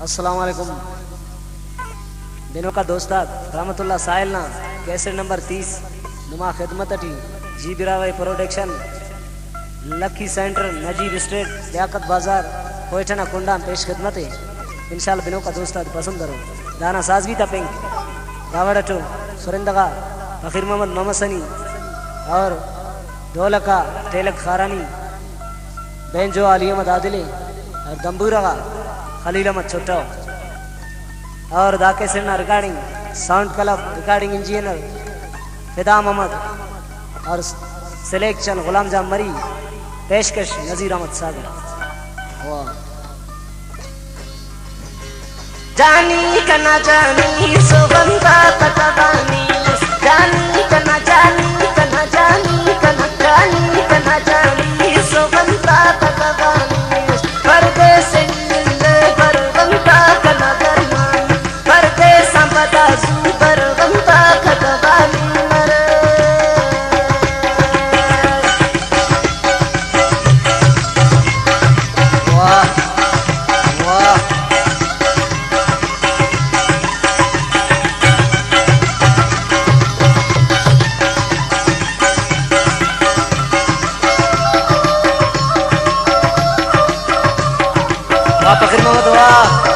अस्सलाम वालेकुम। दिनों का दोस्ताद रहमतुल्लाह साहिलना कैसेट नंबर 30 नुमा खिदमत अटी जी बिरावई production lucky centre Najeeb street Liaquat Bazaar कोयठना कुंडा पेश खिदमत है। इंशाल्लाह दिनों का दोस्ताद पसंद करो। दाना साजगी तपिंग गावड़टो सुरिंदगा फकीर मोहम्मद मोहम्मद सनी और ढोलका टेलक खारानी बेंजो अली अहमद आदिले और दम्बूरगा खलील अहमद छोटा और दाके Sinha recording sound club recording engineer Fida Mohammad और सिलेक्शन गुलाम जाम मरी पेशकश नजीर अहमद सागर। जानी कना जानी सुगंधा कतवानी जानी कना जानी कना जानी कना जानी कना जानी सुगंधा कतवानी परदेस परगंता कना दरमान परदेस संपदा परगंता कतवानी मरे वाह वाह फकीर मोहम्मद वाह